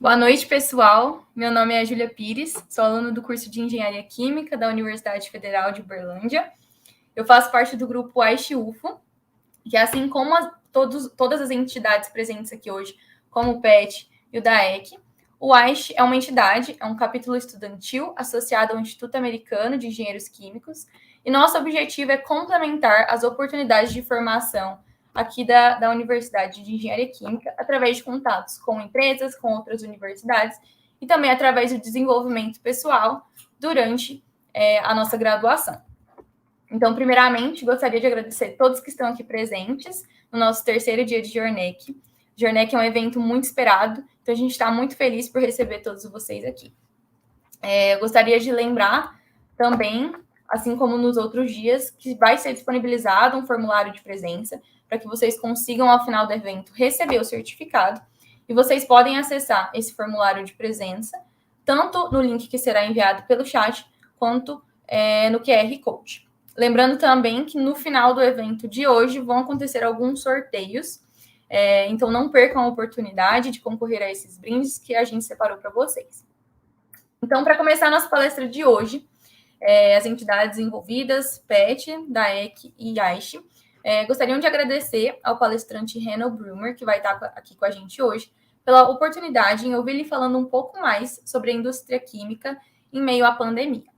Boa noite, pessoal. Meu nome é Júlia Pires, sou aluna do curso de Engenharia Química da Universidade Federal de Uberlândia. Eu faço parte do grupo AISH-UFO, que assim como todas as entidades presentes aqui hoje, como o PET e o DAEC, o AISH é uma entidade, é um capítulo estudantil associado ao Instituto Americano de Engenheiros Químicos, e nosso objetivo é complementar as oportunidades de formação aqui da Universidade de Engenharia Química, através de contatos com empresas, com outras universidades, e também através do desenvolvimento pessoal durante a nossa graduação. Então, primeiramente, gostaria de agradecer a todos que estão aqui presentes no nosso terceiro dia de JORNEQ. JORNEQ é um evento muito esperado, então a gente está muito feliz por receber todos vocês aqui. Eu gostaria de lembrar também, assim como nos outros dias, que vai ser disponibilizado um formulário de presença para que vocês consigam, ao final do evento, receber o certificado. E vocês podem acessar esse formulário de presença, tanto no link que será enviado pelo chat, quanto no QR Code. Lembrando também que no final do evento de hoje vão acontecer alguns sorteios, então não percam a oportunidade de concorrer a esses brindes que a gente separou para vocês. Então, para começar a nossa palestra de hoje, as entidades envolvidas, PET, DAEC e AISH, gostariam de agradecer ao palestrante Reno Brumer, que vai estar aqui com a gente hoje, pela oportunidade em ouvir ele falando um pouco mais sobre a indústria química em meio à pandemia.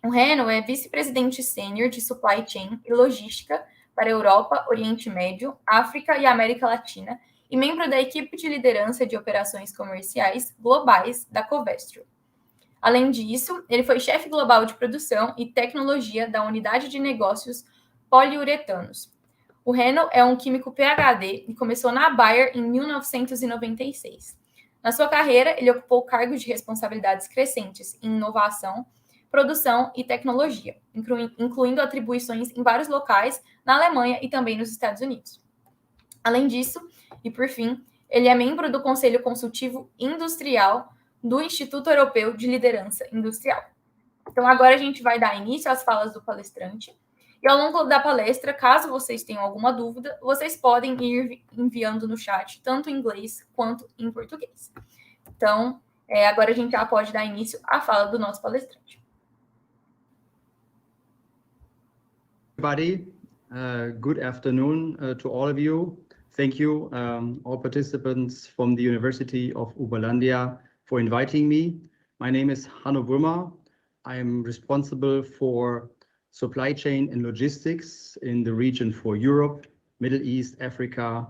O Reno é vice-presidente sênior de Supply Chain e Logística para a Europa, Oriente Médio, África e América Latina e membro da equipe de liderança de operações comerciais globais da Covestro. Além disso, ele foi chefe global de produção e tecnologia da unidade de negócios poliuretanos. O Reno é um químico PhD e começou na Bayer em 1996. Na sua carreira, ele ocupou cargos de responsabilidades crescentes em inovação, produção e tecnologia, incluindo atribuições em vários locais na Alemanha e também nos Estados Unidos. Além disso, e por fim, ele é membro do Conselho Consultivo Industrial do Instituto Europeu de Liderança Industrial. Então, agora a gente vai dar início às falas do palestrante. E ao longo da palestra, caso vocês tenham alguma dúvida, vocês podem ir enviando no chat, tanto em inglês quanto em português. Então, agora a gente já pode dar início à fala do nosso palestrante. Everybody, good afternoon to all of you. Thank you, all participants from the University of Uberlandia, for inviting me. My name is Hanno Brümmer. I am responsible for supply chain and logistics in the region for Europe, Middle East, Africa,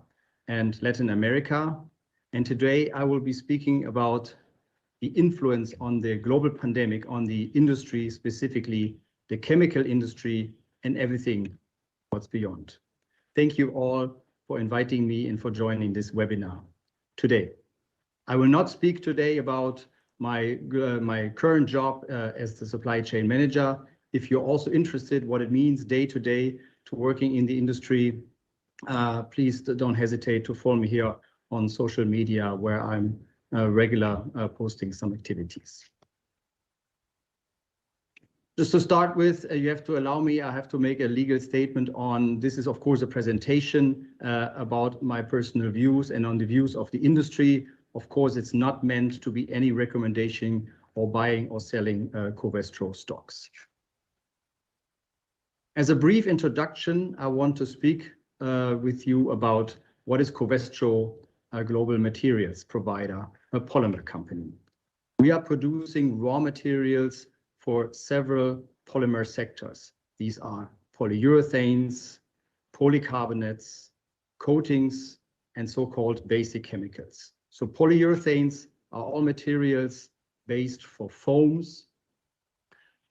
and Latin America. And today I will be speaking about the influence on the global pandemic on the industry, specifically the chemical industry, and everything what's beyond. Thank you all for inviting me and for joining this webinar today. I will not speak today about my current job as the supply chain manager. If you're also interested what it means day to day to working in the industry, please don't hesitate to follow me here on social media, where I'm regular posting some activities. Just to start with, you have to allow me, I have to make a legal statement on, this is of course a presentation about my personal views and on the views of the industry. Of course, it's not meant to be any recommendation or buying or selling Covestro stocks. As a brief introduction, I want to speak with you about what is Covestro, a global materials provider, a polymer company. We are producing raw materials for several polymer sectors. These are polyurethanes, polycarbonates, coatings, and so-called basic chemicals. So polyurethanes are all materials based for foams.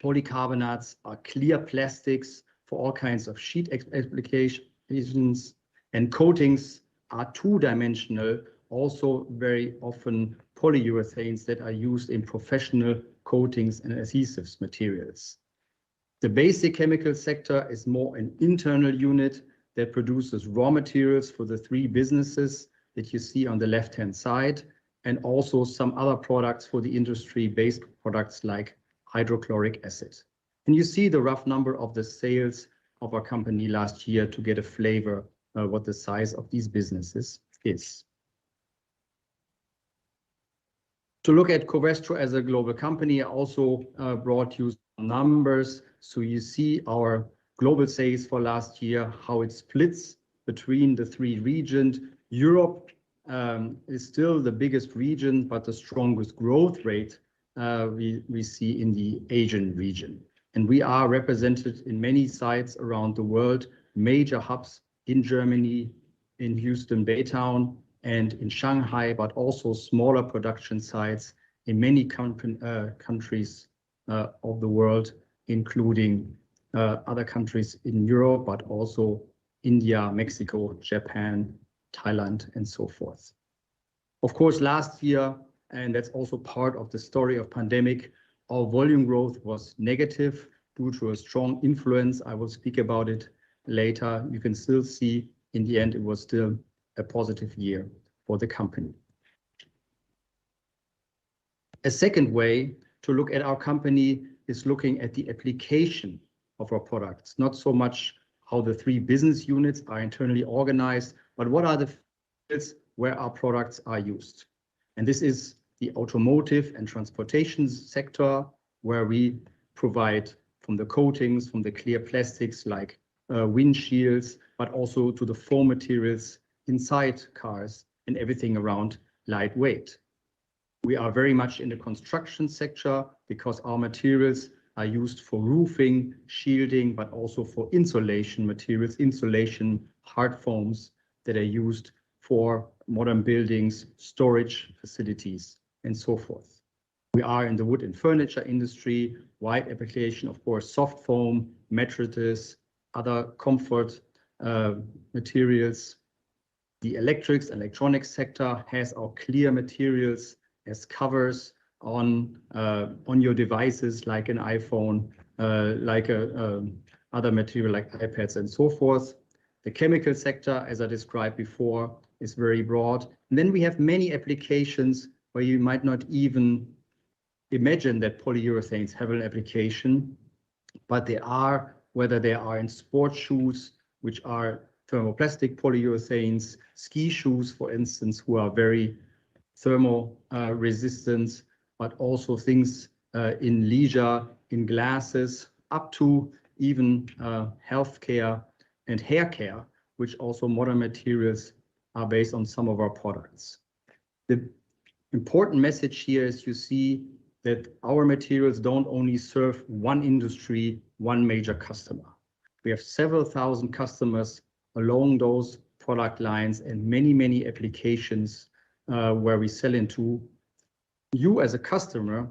Polycarbonates are clear plastics for all kinds of sheet applications, and coatings are two-dimensional, also very often polyurethanes that are used in professional coatings and adhesives materials. The basic chemical sector is more an internal unit that produces raw materials for the three businesses that you see on the left-hand side, and also some other products for the industry-based products like hydrochloric acid. And you see the rough number of the sales of our company last year to get a flavor of what the size of these businesses is. To look at Covestro as a global company, I also brought you some numbers. So you see our global sales for last year, how it splits between the three regions. Europe is still the biggest region, but the strongest growth rate we see in the Asian region. And we are represented in many sites around the world, major hubs in Germany, in Houston, Baytown, and in Shanghai, but also smaller production sites in many countries of the world, including other countries in Europe, but also India, Mexico, Japan, Thailand, and so forth. Of course, last year, and that's also part of the story of pandemic, our volume growth was negative due to a strong influence. I will speak about it later. You can still see in the end, it was still a positive year for the company. A second way to look at our company is looking at the application of our products, not so much how the three business units are internally organized, but what are the fields where our products are used. And this is the automotive and transportation sector, where we provide from the coatings, from the clear plastics like windshields, but also to the foam materials inside cars and everything around lightweight. We are very much in the construction sector because our materials are used for roofing, shielding, but also for insulation materials, insulation, hard foams that are used for modern buildings, storage facilities, and so forth. We are in the wood and furniture industry, wide application, of course, soft foam, mattresses, other comfort materials. The electronics sector has our clear materials as covers on your devices, like an iPhone, like other material like iPads and so forth. The chemical sector, as I described before, is very broad. And then we have many applications where you might not even imagine that polyurethanes have an application, but they are, whether they are in sports shoes, which are thermoplastic polyurethanes, ski shoes, for instance, who are very thermal resistant, but also things in leisure, in glasses, up to even healthcare and hair care, which also modern materials are based on some of our products. The important message here is you see that our materials don't only serve one industry, one major customer. We have several thousand customers along those product lines and many, many applications where we sell into. You as a customer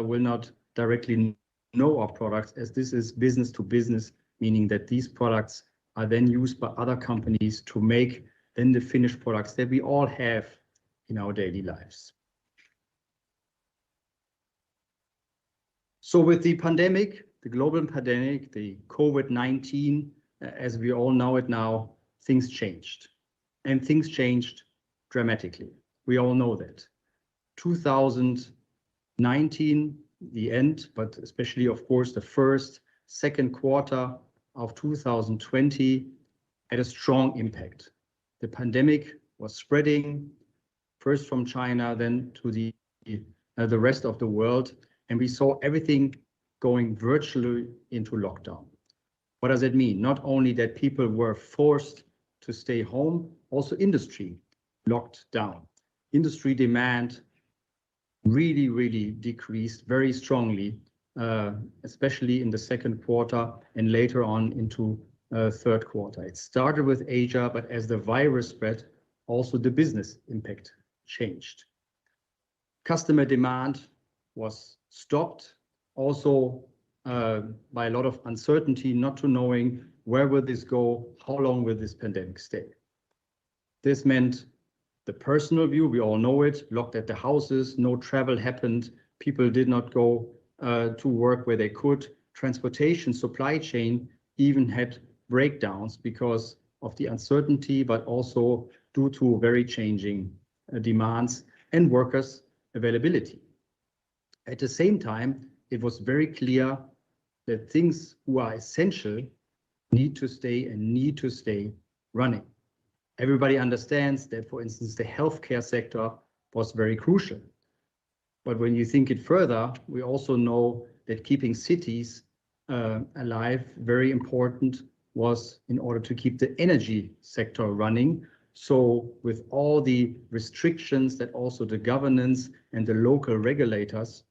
will not directly know our products, as this is business to business, meaning that these products are then used by other companies to make then the finished products that we all have in our daily lives. So with the pandemic, the global pandemic, the COVID-19, as we all know it now, things changed. And things changed dramatically. We all know that. 2019, the end, but especially, of course, the second quarter of 2020 had a strong impact. The pandemic was spreading first from China, then to the rest of the world, and we saw everything going virtually into lockdown. What does it mean? Not only that people were forced to stay home, also industry locked down. Industry demand really, really decreased very strongly, especially in the second quarter and later on into third quarter. It started with Asia, but as the virus spread, also the business impact changed. Customer demand was stopped, also by a lot of uncertainty, not to knowing where will this go, how long will this pandemic stay. This meant the personal view, we all know it, locked at the houses, no travel happened, people did not go to work where they could. Transportation, supply chain even had breakdowns because of the uncertainty, but also due to very changing demands and workers' availability. At the same time, it was very clear that things who are essential need to stay running. Everybody understands that, for instance, the healthcare sector was very crucial. But when you think it further, we also know that keeping cities alive, very important, was in order to keep the energy sector running. So with all the restrictions that also the governance and the local regulators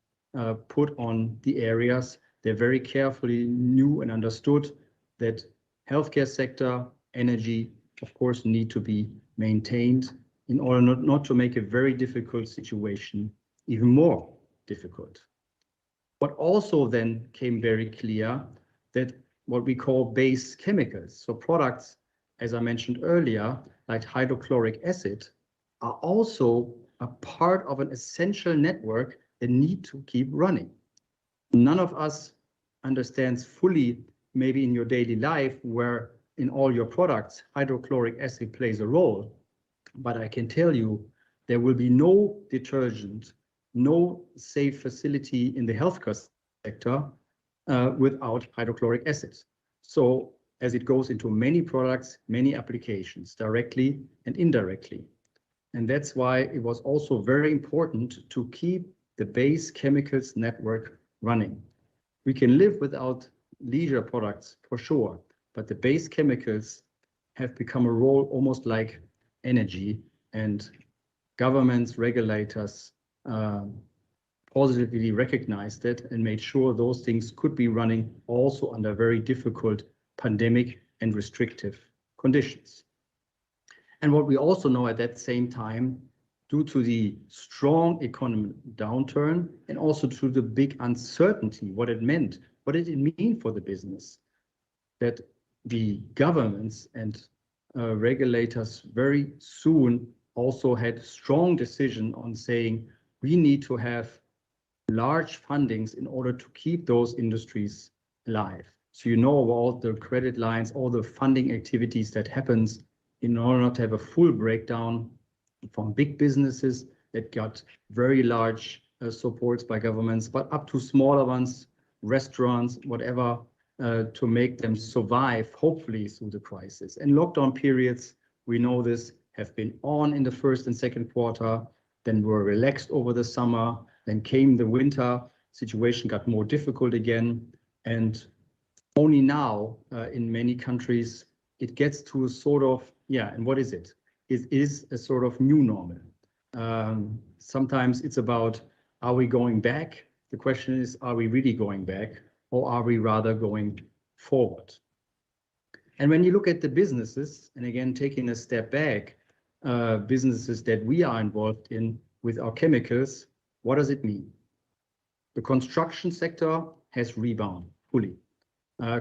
put on the areas, they very carefully knew and understood that healthcare sector, energy, of course, need to be maintained in order not to make a very difficult situation even more difficult. What also then came very clear that what we call base chemicals, so products, as I mentioned earlier, like hydrochloric acid, are also a part of an essential network that need to keep running. None of us understands fully, maybe in your daily life, where in all your products, hydrochloric acid plays a role. But I can tell you, there will be no detergent, no safe facility in the healthcare sector without hydrochloric acid. So as it goes into many products, many applications, directly and indirectly. And that's why it was also very important to keep the base chemicals network running. We can live without leisure products for sure, but the base chemicals have become a role almost like energy, and governments, regulators positively recognized it and made sure those things could be running also under very difficult pandemic and restrictive conditions. And what we also know at that same time, due to the strong economic downturn and also to the big uncertainty, what it meant, what did it mean for the business, that the governments and regulators very soon also had strong decision on saying we need to have large fundings in order to keep those industries alive. So you know all the credit lines, all the funding activities that happens in order not to have a full breakdown from big businesses that got very large supports by governments, but up to smaller ones, restaurants, whatever, to make them survive, hopefully, through the crisis. And lockdown periods, we know this, have been on in the first and second quarter, then were relaxed over the summer, then came the winter, situation got more difficult again. And only now, in many countries, it gets to a sort of, and what is it? It is a sort of new normal. Sometimes it's about, are we going back? The question is, are we really going back, or are we rather going forward? And when you look at the businesses, and again, taking a step back, businesses that we are involved in with our chemicals, what does it mean? The construction sector has rebounded fully.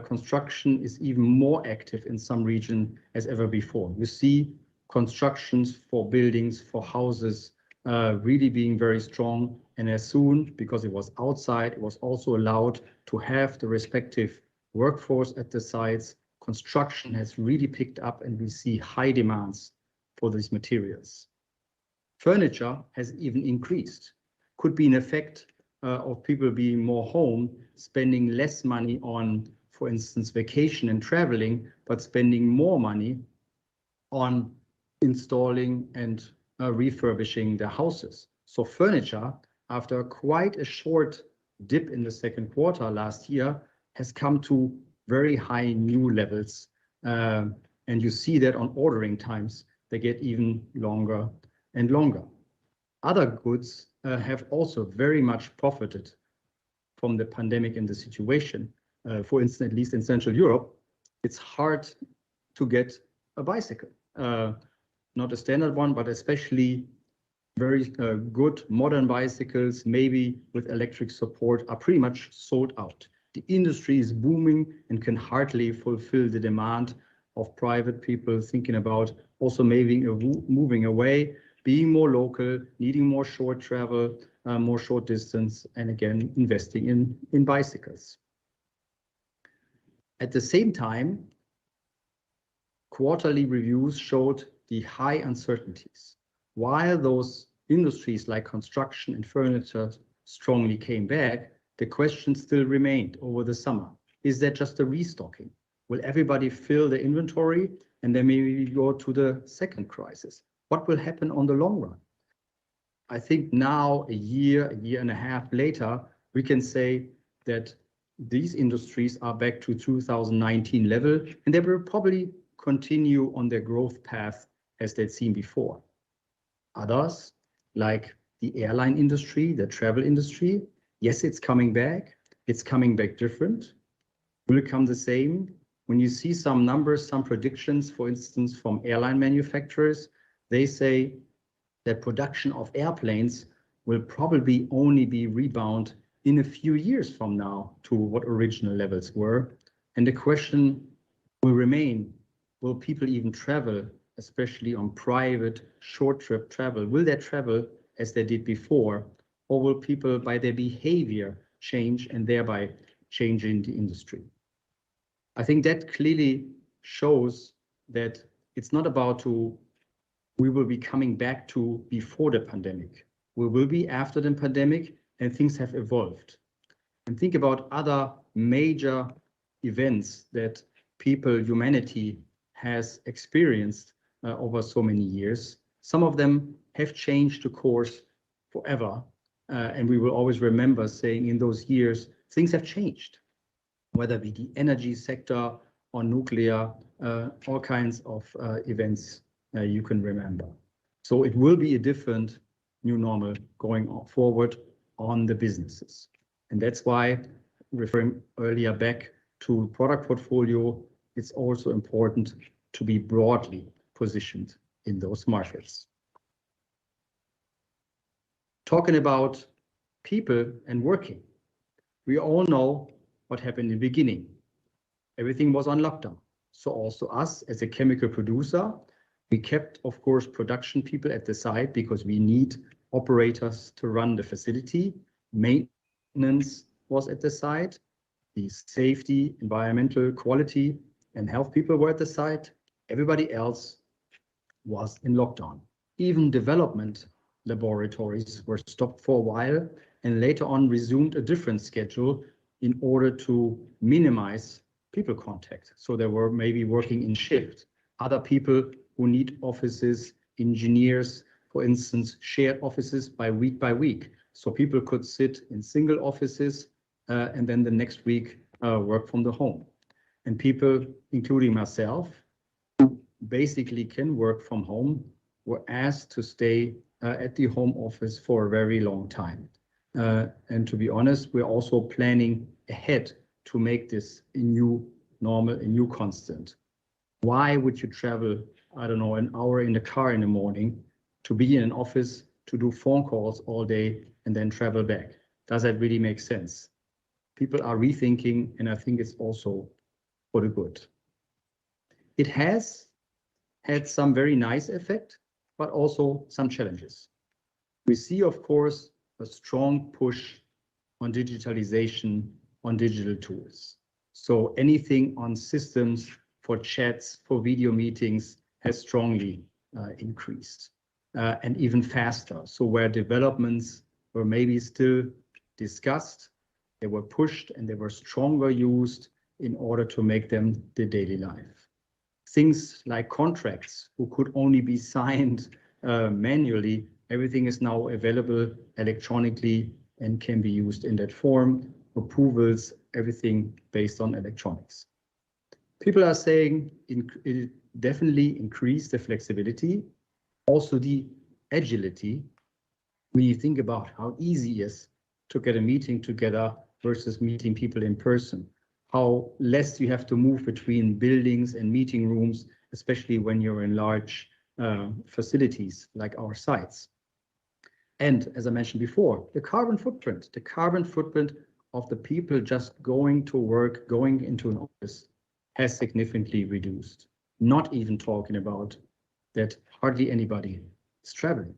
Construction is even more active in some regions as ever before. You see constructions for buildings, for houses, really being very strong. And as soon, because it was outside, it was also allowed to have the respective workforce at the sites. Construction has really picked up, and we see high demands for these materials. Furniture has even increased. Could be an effect of people being more home, spending less money on, for instance, vacation and traveling, but spending more money on installing and refurbishing their houses. So furniture, after quite a short dip in the second quarter last year, has come to very high new levels. And you see that on ordering times, they get even longer and longer. Other goods have also very much profited from the pandemic and the situation. For instance, at least in Central Europe, it's hard to get a bicycle. Not a standard one, but especially very good modern bicycles, maybe with electric support, are pretty much sold out. The industry is booming and can hardly fulfill the demand of private people thinking about also maybe moving away, being more local, needing more short travel, more short distance, and again, investing in bicycles. At the same time, quarterly reviews showed the high uncertainties. While those industries like construction and furniture strongly came back, the question still remained over the summer. Is that just a restocking? Will everybody fill the inventory and then maybe go to the second crisis? What will happen on the long run? I think now, a year and a half later, we can say that these industries are back to 2019 level, and they will probably continue on their growth path as they'd seen before. Others, like the airline industry, the travel industry, yes, it's coming back. It's coming back different. Will it come the same? When you see some numbers, some predictions, for instance, from airline manufacturers, they say that production of airplanes will probably only be rebound in a few years from now to what original levels were. And the question will remain, will people even travel, especially on private short trip travel? Will they travel as they did before, or will people by their behavior change and thereby changing the industry? I think that clearly shows that it's not about we will be coming back to before the pandemic. We will be after the pandemic, and things have evolved. And think about other major events that humanity has experienced over so many years. Some of them have changed the course forever. And we will always remember saying in those years, things have changed, whether it be the energy sector or nuclear, all kinds of events you can remember. So it will be a different new normal going forward on the businesses. And that's why, referring earlier back to product portfolio, it's also important to be broadly positioned in those markets. Talking about people and working, we all know what happened in the beginning. Everything was on lockdown. So also us as a chemical producer, we kept, of course, production people at the site because we need operators to run the facility. Maintenance was at the site. The safety, environmental quality, and health people were at the site. Everybody else was in lockdown. Even development laboratories were stopped for a while and later on resumed a different schedule in order to minimize people contact. So they were maybe working in shift. Other people who need offices, engineers, for instance, shared offices by week. So people could sit in single offices and then the next week work from the home. And people, including myself, who basically can work from home, were asked to stay at the home office for a very long time. And to be honest, we're also planning ahead to make this a new normal, a new constant. Why would you travel, I don't know, an hour in the car in the morning to be in an office, to do phone calls all day and then travel back? Does that really make sense? People are rethinking, and I think it's also for the good. It has had some very nice effect, but also some challenges. We see, of course, a strong push on digitalization, on digital tools. So anything on systems for chats, for video meetings has strongly increased and even faster. So where developments were maybe still discussed, they were pushed and they were stronger used in order to make them the daily life. Things like contracts who could only be signed manually, everything is now available electronically and can be used in that form. Approvals, everything based on electronics. People are saying it definitely increased the flexibility, also the agility. When you think about how easy it is to get a meeting together versus meeting people in person, how less you have to move between buildings and meeting rooms, especially when you're in large facilities like our sites. And as I mentioned before, the carbon footprint of the people just going to work, going into an office has significantly reduced. Not even talking about that hardly anybody is traveling.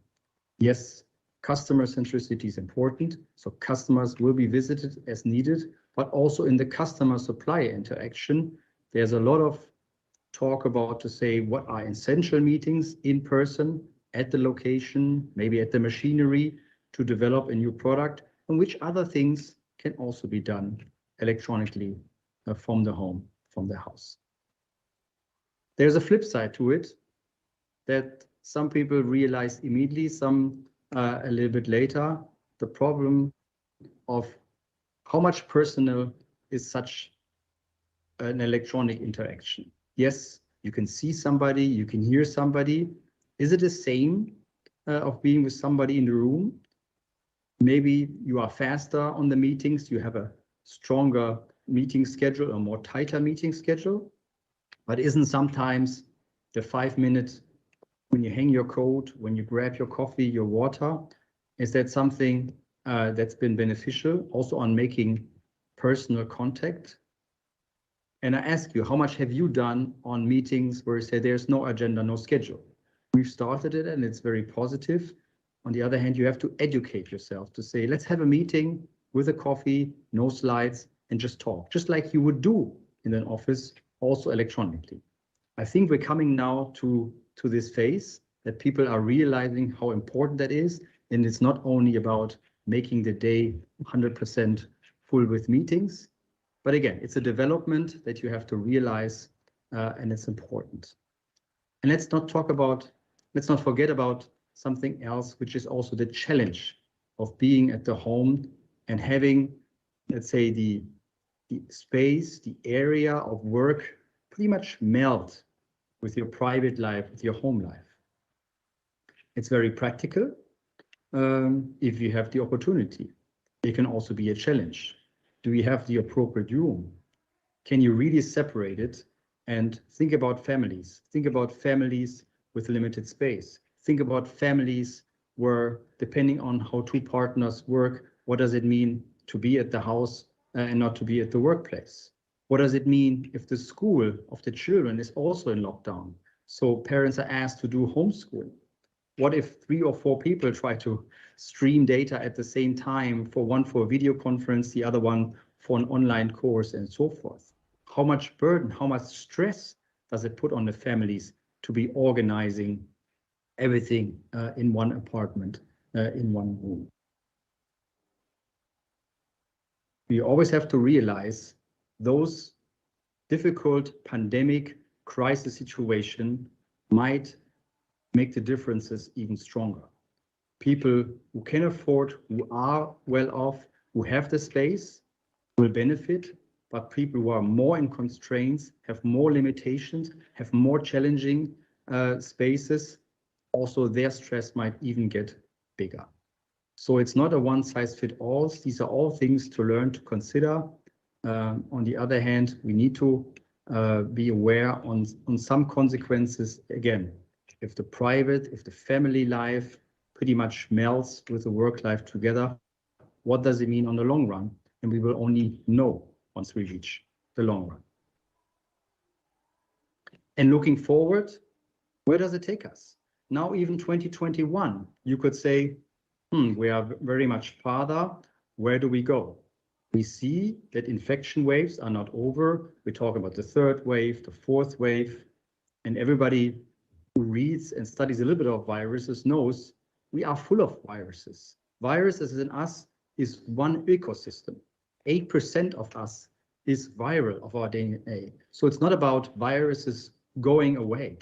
Yes, customer centricity is important, so customers will be visited as needed, but also in the customer supplier interaction, there's a lot of talk about to say what are essential meetings in person at the location, maybe at the machinery to develop a new product, and which other things can also be done electronically from the home, from the house. There's a flip side to it that some people realized immediately, some a little bit later, the problem of how much personal is such an electronic interaction. Yes, you can see somebody, you can hear somebody. Is it the same of being with somebody in the room? Maybe you are faster on the meetings, you have a stronger meeting schedule, a more tighter meeting schedule, but isn't sometimes the 5 minutes when you hang your coat, when you grab your coffee, your water, is that something that's been beneficial also on making personal contact? And I ask you, how much have you done on meetings where you say there's no agenda, no schedule? We've started it and it's very positive. On the other hand, you have to educate yourself to say, let's have a meeting with a coffee, no slides, and just talk, just like you would do in an office, also electronically. I think we're coming now to this phase that people are realizing how important that is. And it's not only about making the day 100% full with meetings, but again, it's a development that you have to realize, and it's important. And let's not forget about something else, which is also the challenge of being at the home and having, let's say, the space, the area of work pretty much melt with your private life, with your home life. It's very practical if you have the opportunity. It can also be a challenge. Do we have the appropriate room? Can you really separate it and think about families? Think about families with limited space. Think about families where, depending on how two partners work, what does it mean to be at the house and not to be at the workplace? What does it mean if the school of the children is also in lockdown? So parents are asked to do homeschooling. What if 3 or 4 people try to stream data at the same time, one for a video conference, the other one for an online course and so forth? How much burden, how much stress does it put on the families to be organizing everything in one apartment, in one room? We always have to realize those difficult pandemic crisis situation might make the differences even stronger. People who can afford, who are well off, who have the space will benefit, but people who are more in constraints, have more limitations, have more challenging spaces, also their stress might even get bigger. So it's not a one-size-fits-all. These are all things to learn to consider. On the other hand, we need to be aware on some consequences. Again, if the family life pretty much melts with the work life together, what does it mean on the long run? And we will only know once we reach the long run. And looking forward, where does it take us? Now, even 2021, you could say, we are very much farther. Where do we go? We see that infection waves are not over. We talk about the 3rd wave, the 4th wave, and everybody who reads and studies a little bit of viruses knows we are full of viruses. Viruses in us is one ecosystem. 8% of us is viral, of our DNA. So it's not about viruses going away.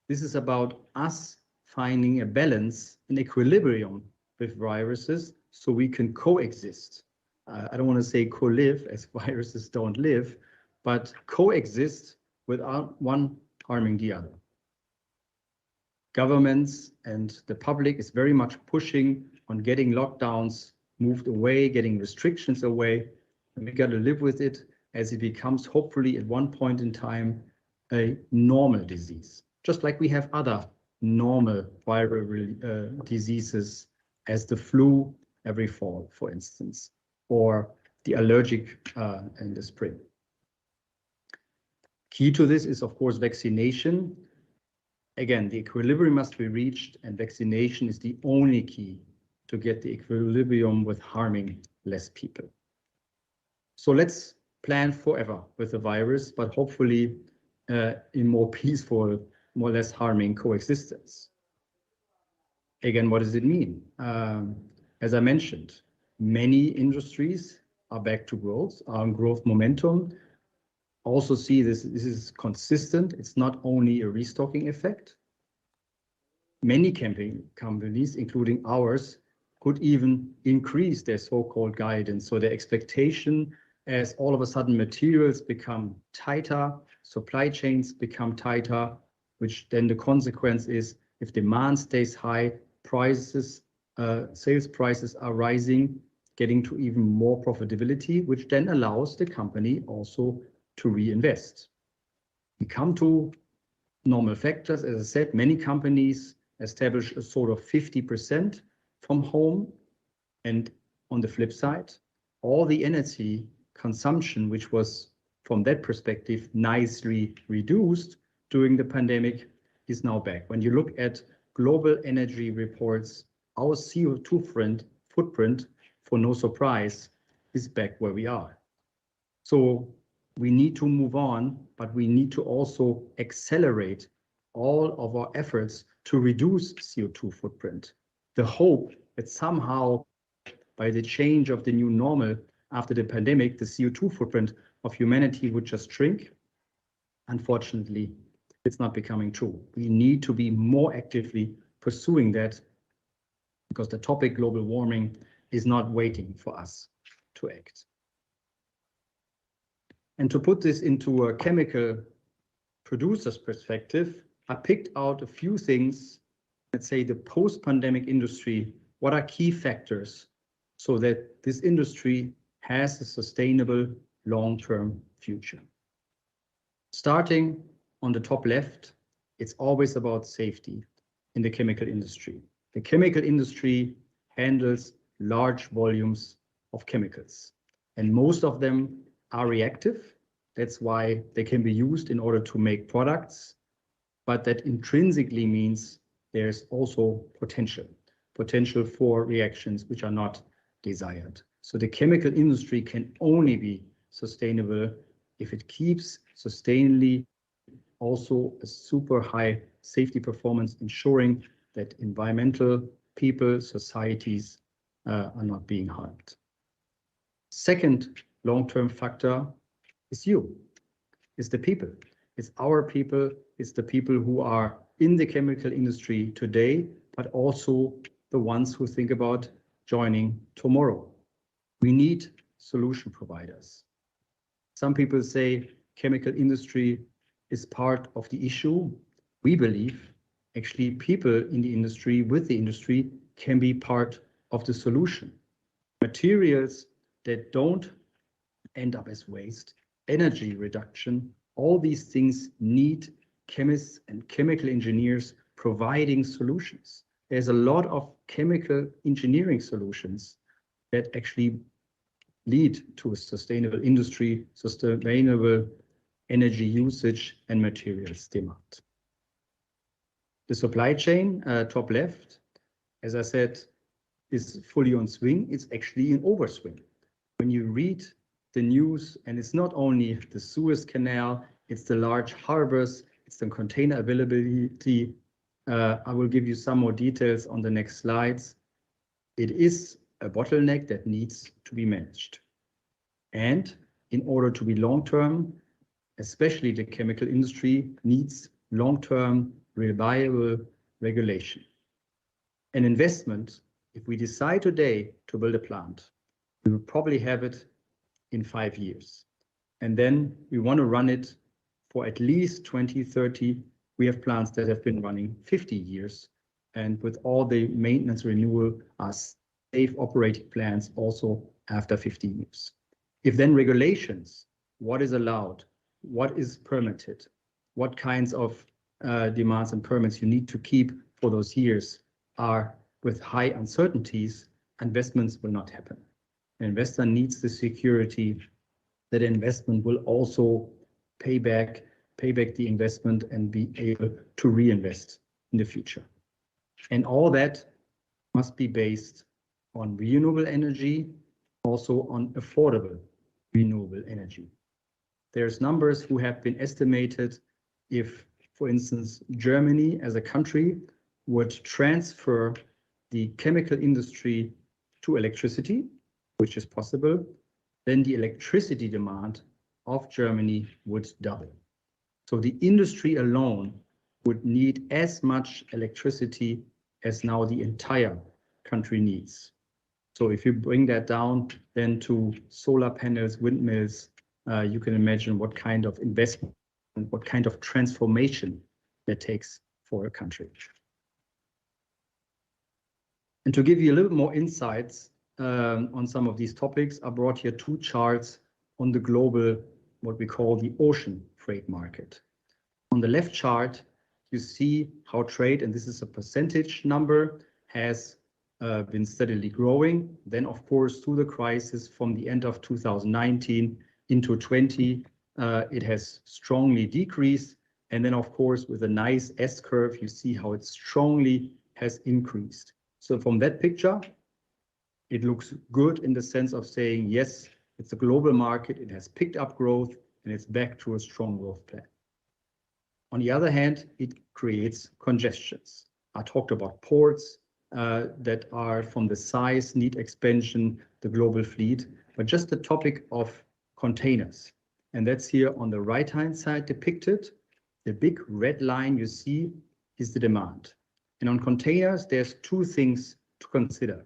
This is about us finding a balance, an equilibrium with viruses so we can coexist. I don't want to say co-live, as viruses don't live, but coexist without one harming the other. Governments and the public is very much pushing on getting lockdowns moved away, getting restrictions away, and we got to live with it as it becomes, hopefully at one point in time, a normal disease, just like we have other normal viral diseases as the flu every fall, for instance, or the allergic in the spring. Key to this is, of course, vaccination. Again, the equilibrium must be reached, and vaccination is the only key to get the equilibrium with harming less people. So let's plan forever with the virus, but hopefully in more peaceful, more or less harming coexistence. Again, what does it mean? As I mentioned, many industries are back to growth, are on growth momentum. Also see this is consistent. It's not only a restocking effect. many companies, including ours, could even increase their so-called guidance. So the expectation, as all of a sudden materials become tighter, supply chains become tighter, which then the consequence is if demand stays high, prices, sales prices are rising, getting to even more profitability, which then allows the company also to reinvest. We come to normal factors. As I said, many companies establish a sort of 50% from home. And on the flip side, all the energy consumption, which was from that perspective nicely reduced during the pandemic, is now back. When you look at global energy reports, our CO2 footprint, for no surprise, is back where we are. So we need to move on, but we need to also accelerate all of our efforts to reduce CO2 footprint. The hope that somehow by the change of the new normal after the pandemic, the CO2 footprint of humanity would just shrink. Unfortunately, it's not becoming true. We need to be more actively pursuing that because the topic global warming is not waiting for us to act. And to put this into a chemical producer's perspective, I picked out a few things, let's say the post-pandemic industry, what are key factors so that this industry has a sustainable long-term future. Starting on the top left, it's always about safety in the chemical industry. The chemical industry handles large volumes of chemicals, and most of them are reactive. That's why they can be used in order to make products, but that intrinsically means there's also potential for reactions which are not desired. So the chemical industry can only be sustainable if it keeps sustainably also a super high safety performance, ensuring that environmental, people, societies are not being harmed. Second long-term factor is the people. It's our people, it's the people who are in the chemical industry today, but also the ones who think about joining tomorrow. We need solution providers. Some people say chemical industry is part of the issue. We believe actually people in the industry, with the industry, can be part of the solution. Materials that don't end up as waste, energy reduction, all these things need chemists and chemical engineers providing solutions. There's a lot of chemical engineering solutions that actually lead to a sustainable industry, sustainable energy usage and materials demand. The supply chain, top left, as I said, is fully on swing. It's actually in overswing. When you read the news, and it's not only the Suez Canal, it's the large harbors, it's the container availability. I will give you some more details on the next slides. It is a bottleneck that needs to be managed. And in order to be long-term, especially the chemical industry needs long-term, reliable regulation. An investment, if we decide today to build a plant, we will probably have it in 5 years. And then we want to run it for at least 20, 30. We have plants that have been running 50 years. And with all the maintenance renewal are safe operating plants also after 15 years. If then regulations, what is allowed, what is permitted, what kinds of demands and permits you need to keep for those years are with high uncertainties, investments will not happen. An investor needs the security that investment will also pay back the investment and be able to reinvest in the future. And all that must be based on renewable energy, also on affordable renewable energy. There's numbers who have been estimated if, for instance, Germany as a country would transfer the chemical industry to electricity, which is possible, then the electricity demand of Germany would double. So the industry alone would need as much electricity as now the entire country needs. So if you bring that down then to solar panels, windmills, you can imagine what kind of investment, what kind of transformation that takes for a country. And to give you a little more insights on some of these topics, I brought here two charts on the global, what we call the ocean freight market. On the left chart, you see how trade, and this is a percentage number, has been steadily growing. Then, of course, through the crisis from the end of 2019 into 20, it has strongly decreased. And then, of course, with a nice S-curve, you see how it strongly has increased. So from that picture, it looks good in the sense of saying, yes, it's a global market, it has picked up growth, and it's back to a strong growth plan. On the other hand, it creates congestions. I talked about ports that are from the size, need expansion, the global fleet, but just the topic of containers. And that's here on the right-hand side depicted. The big red line you see is the demand. And on containers, there's two things to consider.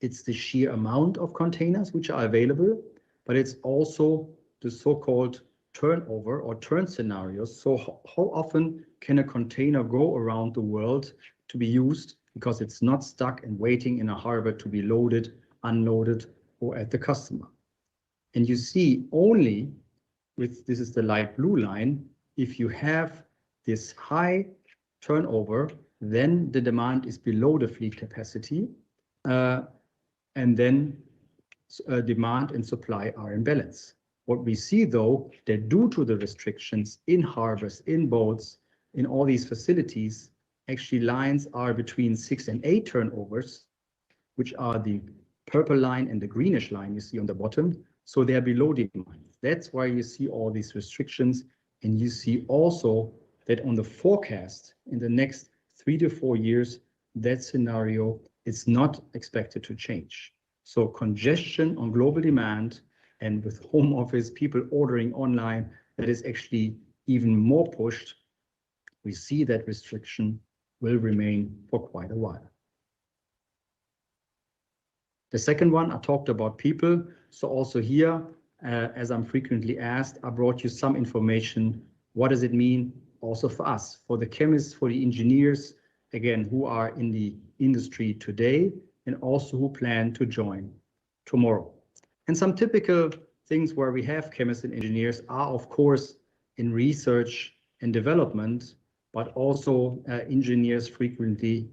It's the sheer amount of containers which are available, but it's also the so-called turnover or turn scenarios. So how often can a container go around the world to be used because it's not stuck and waiting in a harbor to be loaded, unloaded, or at the customer. And you see only with, this is the light blue line, if you have this high turnover, then the demand is below the fleet capacity, and then demand and supply are in balance. What we see though, that due to the restrictions in harbors, in boats, in all these facilities, actually lines are between 6 and 8 turnovers, which are the purple line and the greenish line you see on the bottom. So they are below demand. That's why you see all these restrictions. And you see also that on the forecast in the next 3 to 4 years, that scenario is not expected to change. So congestion on global demand, and with home office, people ordering online, that is actually even more pushed. We see that restriction will remain for quite a while. The second one, I talked about people. So also here, as I'm frequently asked, I brought you some information. What does it mean also for us, for the chemists, for the engineers, again, who are in the industry today, and also who plan to join tomorrow. And some typical things where we have chemists and engineers are, of course, in research and development, but also engineers frequently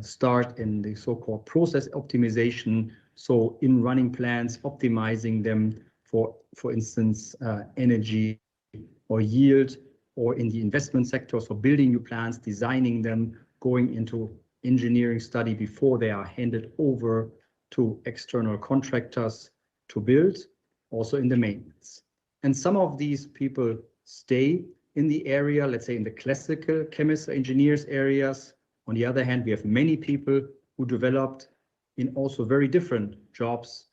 start in the so-called process optimization. So in running plants, optimizing them for instance, energy or yield, or in the investment sector, so building new plants, designing them, going into engineering study before they are handed over to external contractors to build, also in the maintenance. And some of these people stay in the area, let's say in the classical chemists, engineers areas. On the other hand, we have many people who developed in also very different jobs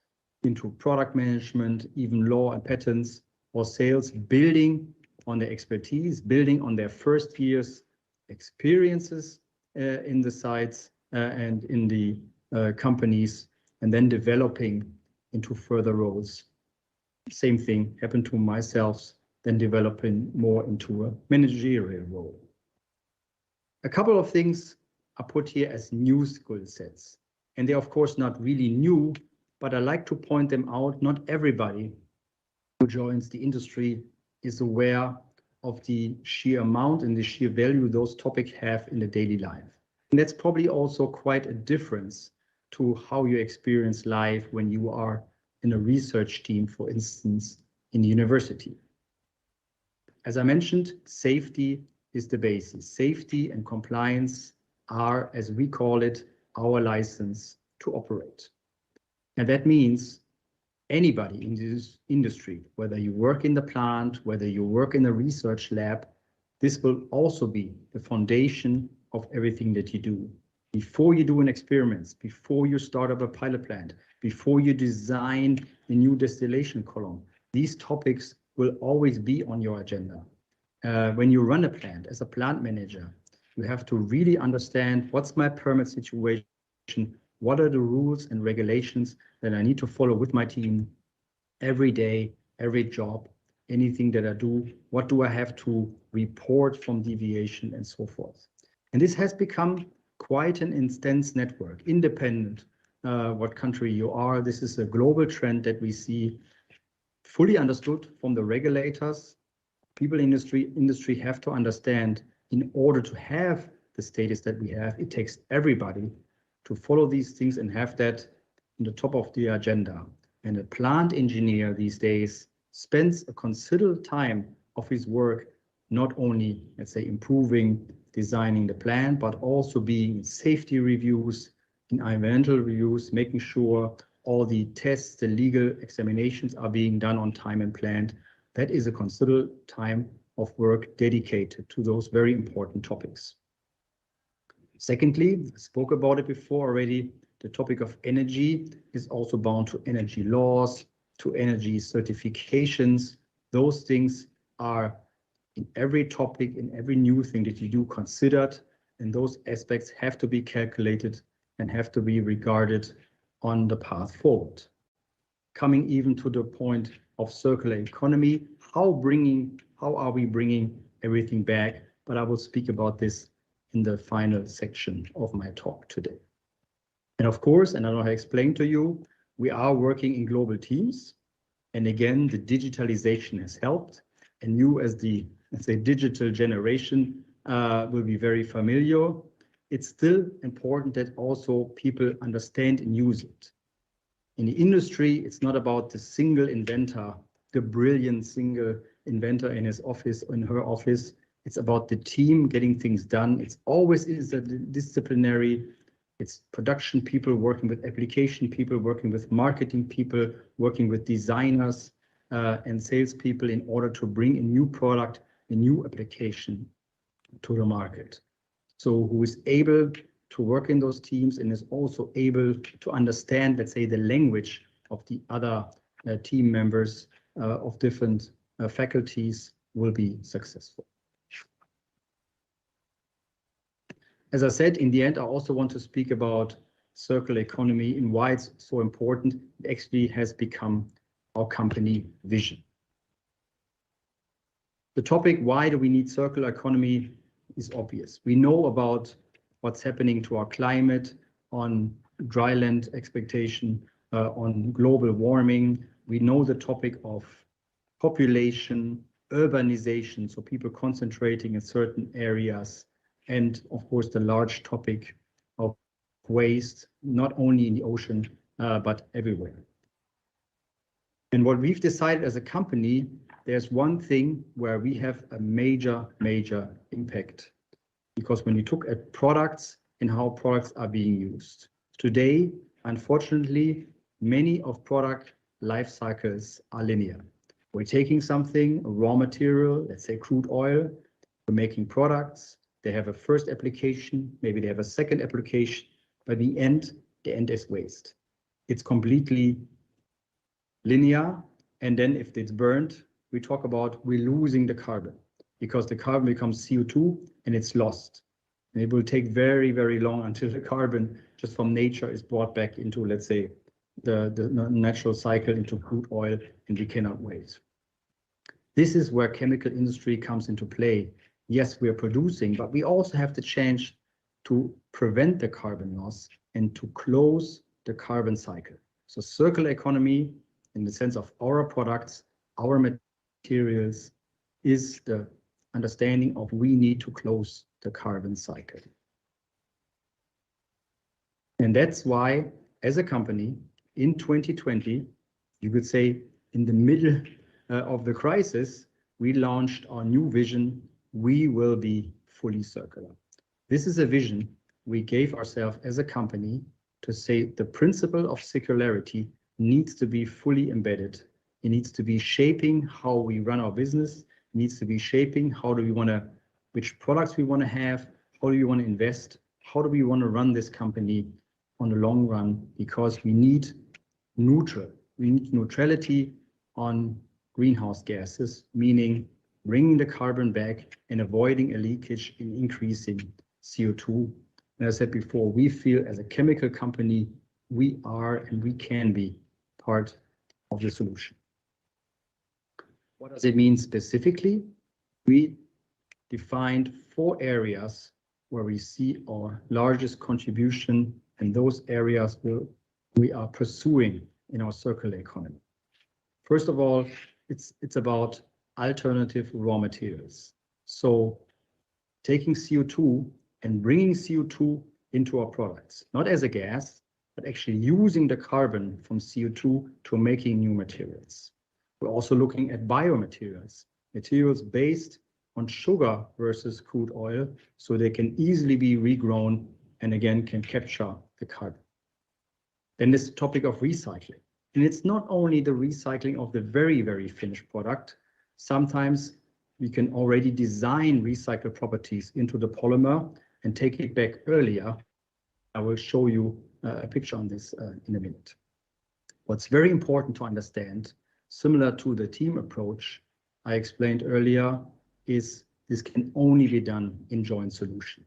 into product management, even law and patents or sales, building on their expertise, building on their first year's experiences in the sites and in the companies, and then developing into further roles. Same thing happened to myself, then developing more into a managerial role. A couple of things are put here as new skill sets, and they're of course not really new, but I like to point them out. Not everybody who joins the industry is aware of the sheer amount and the sheer value those topics have in the daily life. And that's probably also quite a difference to how you experience life when you are in a research team, for instance, in the university. As I mentioned, safety is the basis. Safety and compliance are, as we call it, our license to operate. And that means anybody in this industry, whether you work in the plant, whether you work in a research lab, this will also be the foundation of everything that you do. Before you do an experiment, before you start up a pilot plant, before you design a new distillation column, these topics will always be on your agenda. when you run a plant as a plant manager, you have to really understand what's my permit situation, what are the rules and regulations that I need to follow with my team every day, every job, anything that I do, what do I have to report from deviation and so forth. And this has become quite an intense network, independent what country you are. This is a global trend that we see fully understood from the regulators. People in industry have to understand, in order to have the status that we have, it takes everybody to follow these things and have that in the top of the agenda. And a plant engineer these days spends a considerable time of his work, not only, let's say, improving, designing the plant, but also being in safety reviews, in environmental reviews, making sure all the tests, the legal examinations are being done on time and planned. That is a considerable time of work dedicated to those very important topics. Secondly, I spoke about it before already, the topic of energy is also bound to energy laws, to energy certifications. Those things are in every topic, in every new thing that you do considered, and those aspects have to be calculated and have to be regarded on the path forward. Coming even to the point of circular economy, how are we bringing everything back? But I will speak about this in the final section of my talk today. And of course, and I know I explained to you, we are working in global teams. And again, the digitalization has helped. And you as the, let's say, digital generation will be very familiar. It's still important that also people understand and use it. In the industry, it's not about the single inventor, the brilliant single inventor in his office or in her office. It's about the team getting things done. It's always is a disciplinary. It's production people working with application people, working with marketing people, working with designers and salespeople in order to bring a new product, a new application to the market. So who is able to work in those teams and is also able to understand, let's say, the language of the other team members of different faculties will be successful. As I said, in the end, I also want to speak about circular economy and why it's so important. It actually has become our company vision. The topic, why do we need circular economy, is obvious. We know about what's happening to our climate, on dry land expectation, on global warming. We know the topic of population, urbanization, so people concentrating in certain areas, and of course the large topic of waste, not only in the ocean, but everywhere. And what we've decided as a company, there's one thing where we have a major impact. Because when you look at products and how products are being used. Today, unfortunately, many of product life cycles are linear. We're taking something, a raw material, let's say crude oil, we're making products, they have a first application, maybe they have a second application, but the end is waste. It's completely linear, and then if it's burned, we talk about we're losing the carbon, because the carbon becomes CO2 and it's lost. And it will take very long until the carbon just from nature is brought back into, let's say, the natural cycle into crude oil, and we cannot wait. This is where chemical industry comes into play. Yes, we are producing, but we also have to change to prevent the carbon loss and to close the carbon cycle. So circular economy, in the sense of our products, our materials, is the understanding of we need to close the carbon cycle. And that's why, as a company, in 2020, you could say in the middle of the crisis, we launched our new vision, we will be fully circular. This is a vision we gave ourselves as a company to say the principle of circularity needs to be fully embedded. It needs to be shaping how we run our business, it needs to be shaping how do we want to, which products we want to have, how do we want to invest, how do we want to run this company on the long run, because we need neutrality on greenhouse gases, meaning bringing the carbon back and avoiding a leakage and increasing CO2. And as I said before, we feel as a chemical company, we are and we can be part of the solution. What does it mean specifically? We defined 4 areas where we see our largest contribution, and those areas we are pursuing in our circular economy. First of all, it's about alternative raw materials. So taking CO2 and bringing CO2 into our products, not as a gas, but actually using the carbon from CO2 to making new materials. We're also looking at biomaterials, materials based on sugar versus crude oil, so they can easily be regrown and again can capture the carbon. Then this topic of recycling. And it's not only the recycling of the very, very finished product. Sometimes we can already design recycled properties into the polymer and take it back earlier. I will show you a picture on this in a minute. What's very important to understand, similar to the team approach I explained earlier, is this can only be done in joint solution.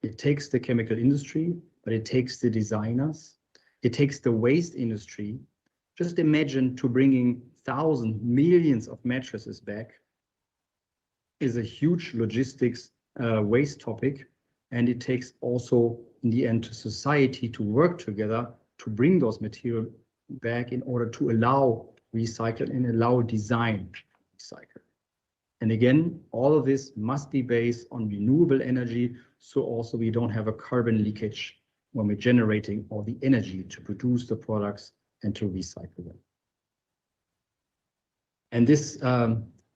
It takes the chemical industry, but it takes the designers, it takes the waste industry. Just imagine to bringing thousands, millions of mattresses back is a huge logistics waste topic. And it takes also, in the end, to society to work together to bring those materials back in order to allow recycle and allow design recycle. And again, all of this must be based on renewable energy, so also we don't have a carbon leakage when we're generating all the energy to produce the products and to recycle them. And this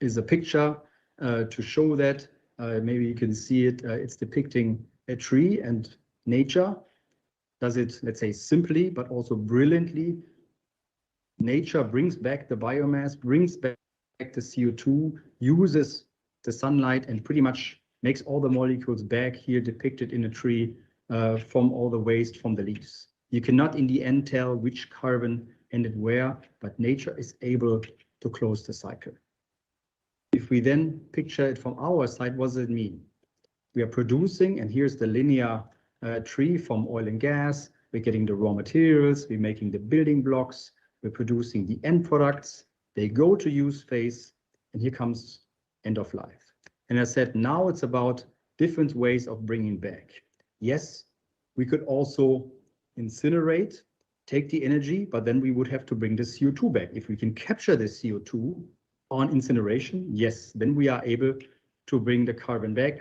is a picture to show that. Maybe you can see it. It's depicting a tree and nature. Does it, let's say, simply, but also brilliantly. Nature brings back the biomass, brings back the CO2, uses the sunlight, and pretty much makes all the molecules back here depicted in a tree from all the waste from the leaves. You cannot in the end tell which carbon ended where, but nature is able to close the cycle. If we then picture it from our side, what does it mean? We are producing, and here's the linear tree from oil and gas. We're getting the raw materials, we're making the building blocks, we're producing the end products. They go to use phase, and here comes end of life. And I said, now it's about different ways of bringing back. Yes, we could also incinerate, take the energy, but then we would have to bring the CO2 back. If we can capture the CO2 on incineration, yes, then we are able to bring the carbon back.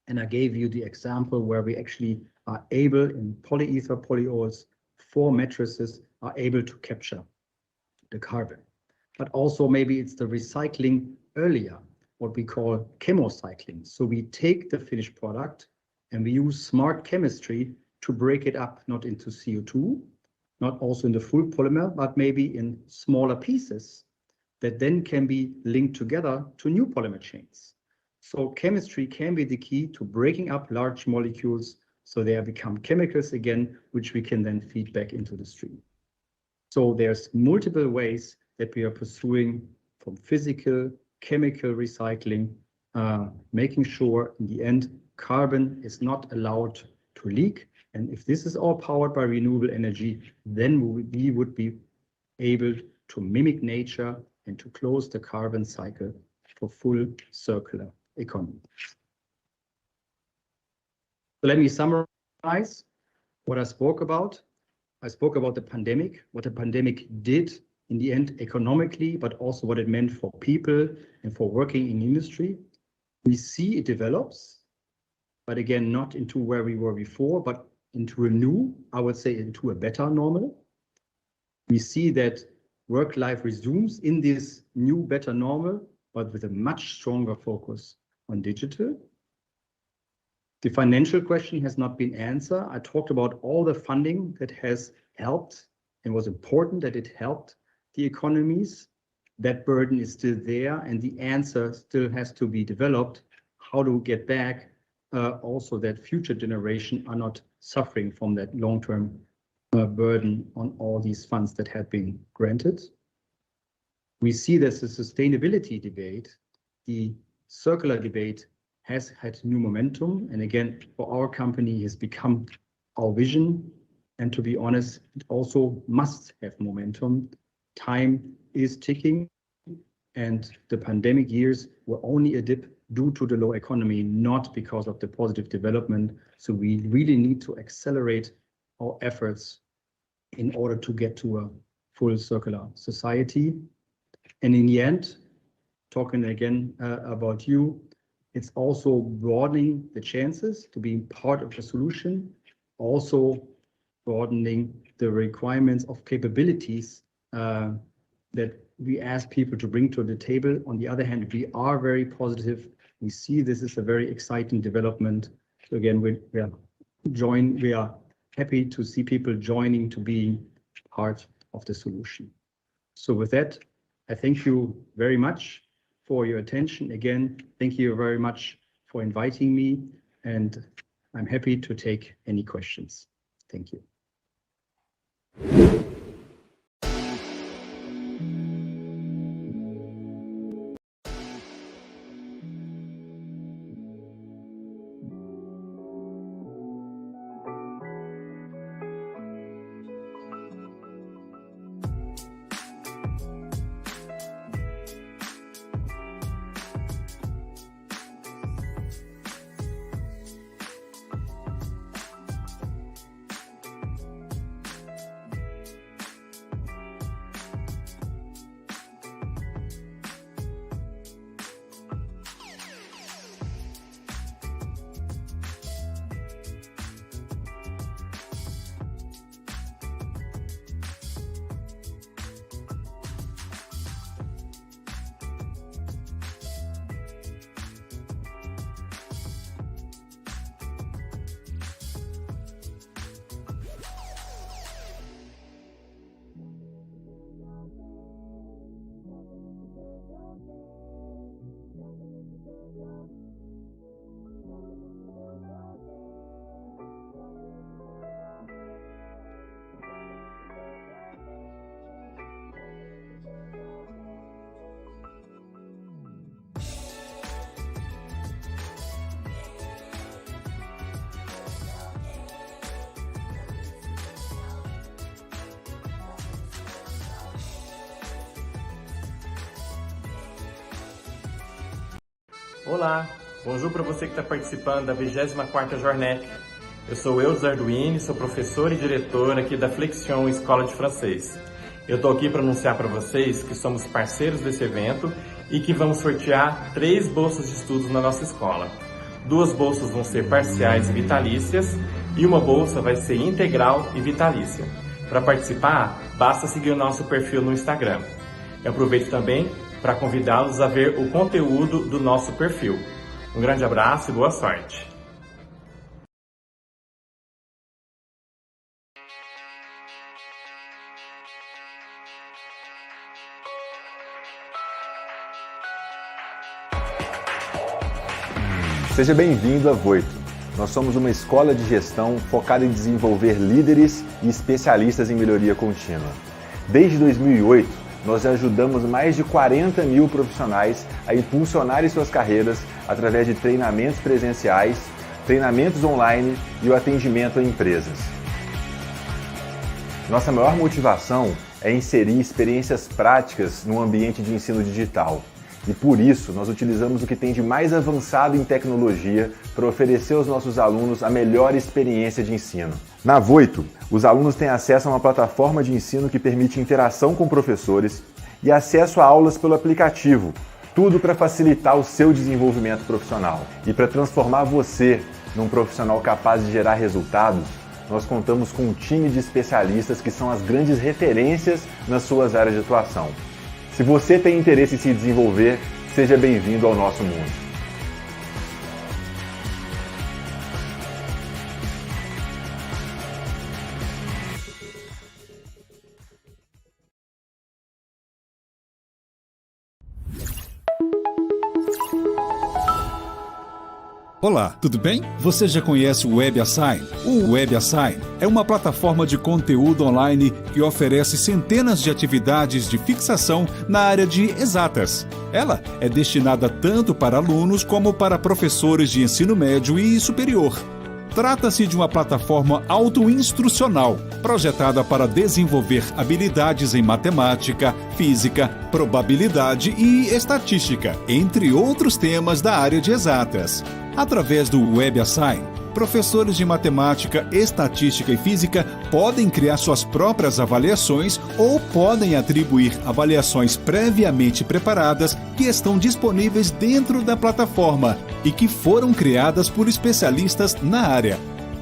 And I gave you the example where we actually are able in polyether polyols, 4 mattresses are able to capture the carbon. But also maybe it's the recycling earlier, what we call chemocycling. So we take the finished product and we use smart chemistry to break it up, not into CO2, not also in the full polymer, but maybe in smaller pieces that then can be linked together to new polymer chains. So chemistry can be the key to breaking up large molecules so they become chemicals again, which we can then feed back into the stream. So there's multiple ways that we are pursuing, from physical, chemical recycling, making sure in the end carbon is not allowed to leak. And if this is all powered by renewable energy, then we would be able to mimic nature and to close the carbon cycle for full circular economy. So let me summarize what I spoke about. I spoke about the pandemic, what the pandemic did in the end economically, but also what it meant for people and for working in industry. We see it develops, but again, not into where we were before, but into a new, I would say, into a better normal. We see that work life resumes in this new, better normal, but with a much stronger focus on digital. The financial question has not been answered. I talked about all the funding that has helped and was important that it helped the economies. That burden is still there, and the answer still has to be developed. How to get back also that future generation are not suffering from that long-term burden on all these funds that have been granted. We see that the sustainability debate, the circular debate has had new momentum. And again, for our company, has become our vision. And to be honest, it also must have momentum. Time is ticking, and the pandemic years were only a dip due to the low economy, not because of the positive development. So we really need to accelerate our efforts in order to get to a full circular society. And in the end, talking again about you, it's also broadening the chances to be part of the solution, also broadening the requirements of capabilities that we ask people to bring to the table. On the other hand, we are very positive. We see this is a very exciting development. So again, we are happy to see people joining to be part of the solution. So with that, I thank you very much for your attention. Again, thank you very much for inviting me, and I'm happy to take any questions. Thank you. Olá, bonjour para você que está participando da 24ª JORNEQ. Eu sou Eudes Arduini, sou professor e diretor aqui da Flexion Escola de Francês. Eu estou aqui para anunciar para vocês que somos parceiros desse evento e que vamos sortear 3 bolsas de estudos na nossa escola. 2 bolsas vão ser parciais e vitalícias e uma bolsa vai ser integral e vitalícia. Para participar, basta seguir o nosso perfil no Instagram. Eu aproveito também para convidá-los a ver o conteúdo do nosso perfil. Um grande abraço e boa sorte! Seja bem-vindo à Voito. Nós somos uma escola de gestão focada em desenvolver líderes e especialistas em melhoria contínua. Desde 2008, nós ajudamos mais de 40 mil profissionais a impulsionarem suas carreiras através de treinamentos presenciais, treinamentos online e o atendimento a empresas. Nossa maior motivação é inserir experiências práticas no ambiente de ensino digital. E por isso, nós utilizamos o que tem de mais avançado em tecnologia para oferecer aos nossos alunos a melhor experiência de ensino. Na Voito, os alunos têm acesso a uma plataforma de ensino que permite interação com professores e acesso a aulas pelo aplicativo, tudo para facilitar o seu desenvolvimento profissional. E para transformar você num profissional capaz de gerar resultados, nós contamos com um time de especialistas que são as grandes referências nas suas áreas de atuação. Se você tem interesse em se desenvolver, seja bem-vindo ao nosso mundo. Olá, tudo bem? Você já conhece o WebAssign? O WebAssign é uma plataforma de conteúdo online que oferece centenas de atividades de fixação na área de exatas. Ela é destinada tanto para alunos como para professores de ensino médio e superior. Trata-se de uma plataforma autoinstrucional, projetada para desenvolver habilidades em matemática, física, probabilidade e estatística, entre outros temas da área de exatas. Através do WebAssign, professores de matemática, estatística e física podem criar suas próprias avaliações ou podem atribuir avaliações previamente preparadas que estão disponíveis dentro da plataforma e que foram criadas por especialistas na área.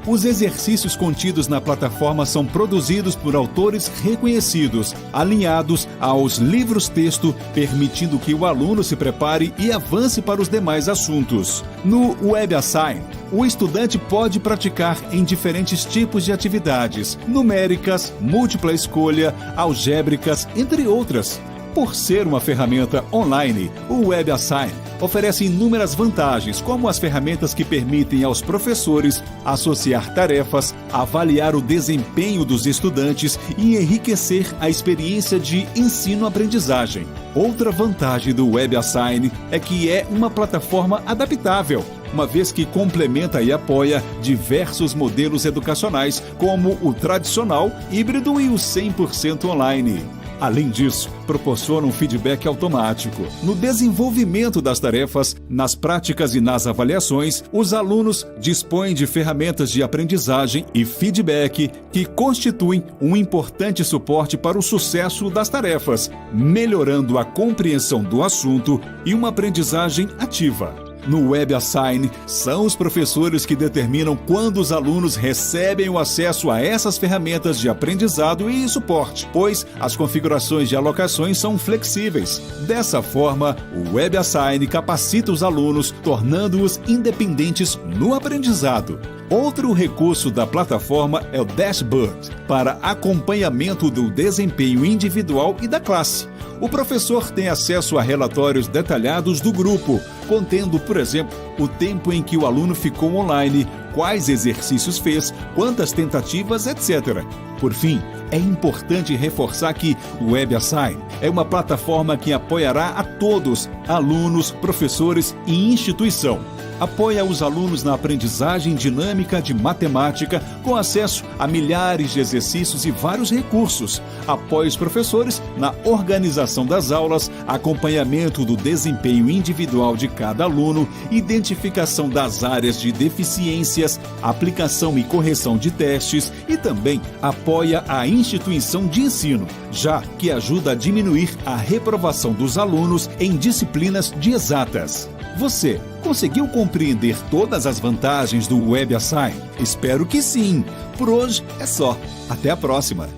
Os exercícios contidos na plataforma são produzidos por autores reconhecidos, alinhados aos livros-texto, permitindo que o aluno se prepare e avance para os demais assuntos. No WebAssign, o estudante pode praticar em diferentes tipos de atividades, numéricas, múltipla escolha, algébricas, entre outras. Por ser uma ferramenta online, o WebAssign oferece inúmeras vantagens, como as ferramentas que permitem aos professores associar tarefas, avaliar o desempenho dos estudantes e enriquecer a experiência de ensino-aprendizagem. Outra vantagem do WebAssign é que é uma plataforma adaptável, uma vez que complementa e apoia diversos modelos educacionais, como o tradicional, híbrido e o 100% online. Além disso, proporciona um feedback automático. No desenvolvimento das tarefas, nas práticas e nas avaliações, os alunos dispõem de ferramentas de aprendizagem e feedback que constituem um importante suporte para o sucesso das tarefas, melhorando a compreensão do assunto e uma aprendizagem ativa. No WebAssign, são os professores que determinam quando os alunos recebem o acesso a essas ferramentas de aprendizado e suporte, pois as configurações de alocações são flexíveis. Dessa forma, o WebAssign capacita os alunos, tornando-os independentes no aprendizado. Outro recurso da plataforma é o Dashboard, para acompanhamento do desempenho individual e da classe. O professor tem acesso a relatórios detalhados do grupo, contendo, por exemplo, o tempo em que o aluno ficou online, quais exercícios fez, quantas tentativas, etc. Por fim, é importante reforçar que o WebAssign é uma plataforma que apoiará a todos, alunos, professores e instituição. Apoia os alunos na aprendizagem dinâmica de matemática, com acesso a milhares de exercícios e vários recursos. Apoia os professores na organização das aulas, acompanhamento do desempenho individual de cada aluno, identificação das áreas de deficiências, aplicação e correção de testes e também apoia a instituição de ensino, já que ajuda a diminuir a reprovação dos alunos em disciplinas de exatas. Você conseguiu compreender todas as vantagens do WebAssign? Espero que sim. Por hoje é só. Até a próxima.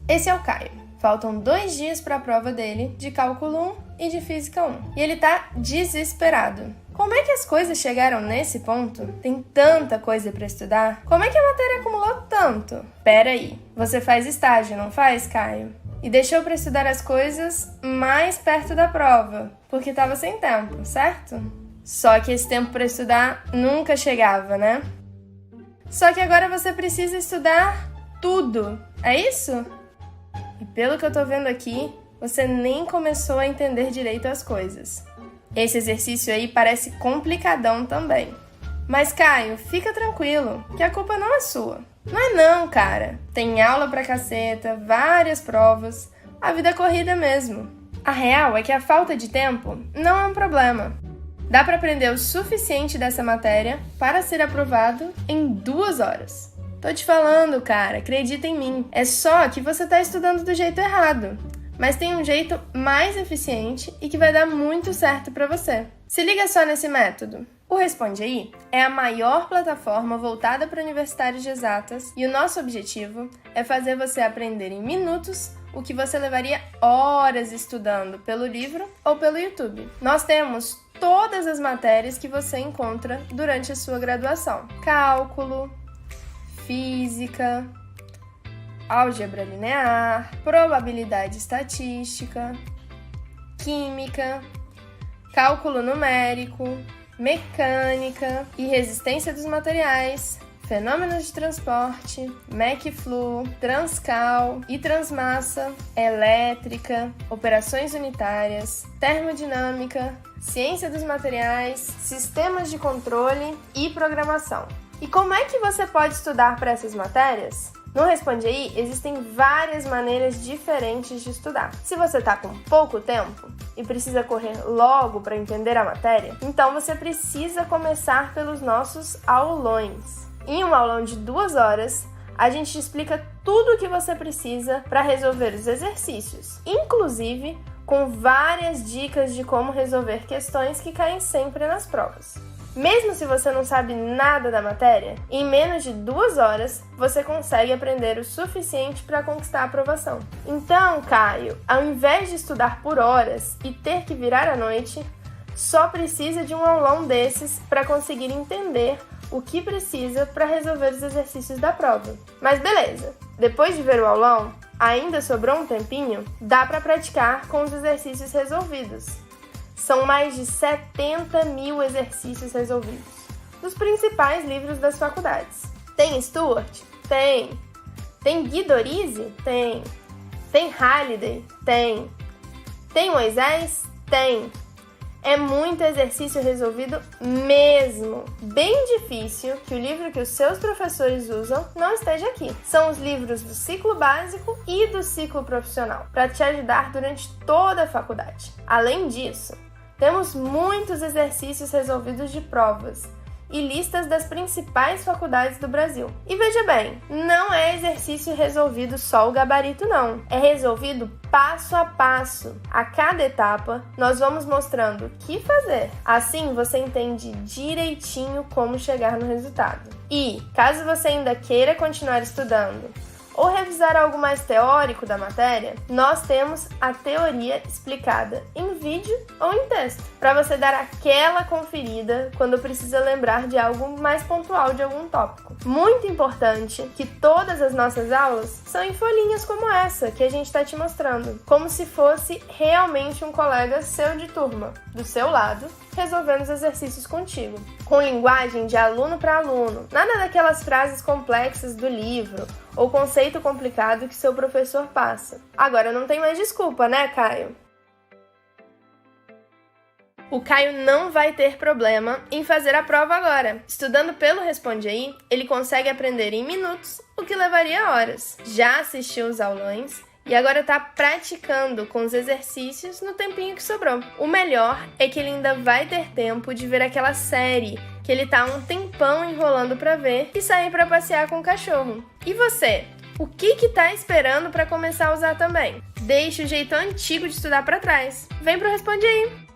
Esse é o Caio. Faltam 2 dias para a prova dele de Cálculo 1 e de Física 1. E ele tá desesperado. Como é que as coisas chegaram nesse ponto? Tem tanta coisa para estudar. Como é que a matéria acumulou tanto? Pera aí. Você faz estágio, não faz, Caio? E deixou para estudar as coisas mais perto da prova, porque estava sem tempo, certo? Só que esse tempo para estudar nunca chegava, né? Só que agora você precisa estudar tudo, é isso? E pelo que eu tô vendo aqui, você nem começou a entender direito as coisas. Esse exercício aí parece complicadão também. Mas Caio, fica tranquilo, que a culpa não é sua. Não é não, cara. Tem aula pra caceta, várias provas, a vida é corrida mesmo. A real é que a falta de tempo não é um problema. Dá pra aprender o suficiente dessa matéria para ser aprovado em 2 horas. Tô te falando, cara, acredita em mim. É só que você tá estudando do jeito errado. Mas tem um jeito mais eficiente e que vai dar muito certo pra você. Se liga só nesse método. O Responde Aí é a maior plataforma voltada para universitários de exatas e o nosso objetivo é fazer você aprender em minutos o que você levaria horas estudando pelo livro ou pelo YouTube. Nós temos todas as matérias que você encontra durante a sua graduação: cálculo, física, álgebra linear, probabilidade estatística, química, cálculo numérico, mecânica e resistência dos materiais, fenômenos de transporte, Mec-Flu, Transcal e Transmassa, elétrica, operações unitárias, termodinâmica, ciência dos materiais, sistemas de controle e programação. E como é que você pode estudar para essas matérias? No Responde Aí, existem várias maneiras diferentes de estudar. Se você está com pouco tempo e precisa correr logo para entender a matéria, então você precisa começar pelos nossos aulões. Em um aulão de 2 horas, a gente explica tudo o que você precisa para resolver os exercícios, inclusive com várias dicas de como resolver questões que caem sempre nas provas. Mesmo se você não sabe nada da matéria, em menos de 2 horas você consegue aprender o suficiente para conquistar a aprovação. Então, Caio, ao invés de estudar por horas e ter que virar à noite, só precisa de um aulão desses para conseguir entender o que precisa para resolver os exercícios da prova. Mas beleza, depois de ver o aulão, ainda sobrou um tempinho, dá para praticar com os exercícios resolvidos. São mais de 70 mil exercícios resolvidos, dos principais livros das faculdades. Tem Stuart? Tem. Tem Guidorize? Tem. Tem Halliday? Tem. Tem Moisés? Tem. É muito exercício resolvido mesmo. Bem difícil que o livro que os seus professores usam não esteja aqui. São os livros do ciclo básico e do ciclo profissional, para te ajudar durante toda a faculdade. Além disso, temos muitos exercícios resolvidos de provas e listas das principais faculdades do Brasil. E veja bem, não é exercício resolvido só o gabarito não, é resolvido passo a passo. A cada etapa, nós vamos mostrando o que fazer. Assim, você entende direitinho como chegar no resultado. E, caso você ainda queira continuar estudando, ou revisar algo mais teórico da matéria, nós temos a teoria explicada em vídeo ou em texto, para você dar aquela conferida quando precisa lembrar de algo mais pontual de algum tópico. Muito importante que todas as nossas aulas são em folhinhas como essa que a gente está te mostrando, como se fosse realmente um colega seu de turma, do seu lado, resolvendo os exercícios contigo, com linguagem de aluno para aluno, nada daquelas frases complexas do livro ou conceito complicado que seu professor passa. Agora não tem mais desculpa, né, Caio? O Caio não vai ter problema em fazer a prova agora. Estudando pelo Responde Aí, ele consegue aprender em minutos o que levaria horas. Já assistiu os aulões e agora está praticando com os exercícios no tempinho que sobrou. O melhor é que ele ainda vai ter tempo de ver aquela série que ele tá um tempão enrolando para ver e sair para passear com o cachorro. E você? O que tá esperando para começar a usar também? Deixa o jeito antigo de estudar para trás. Vem pro Responde Aí!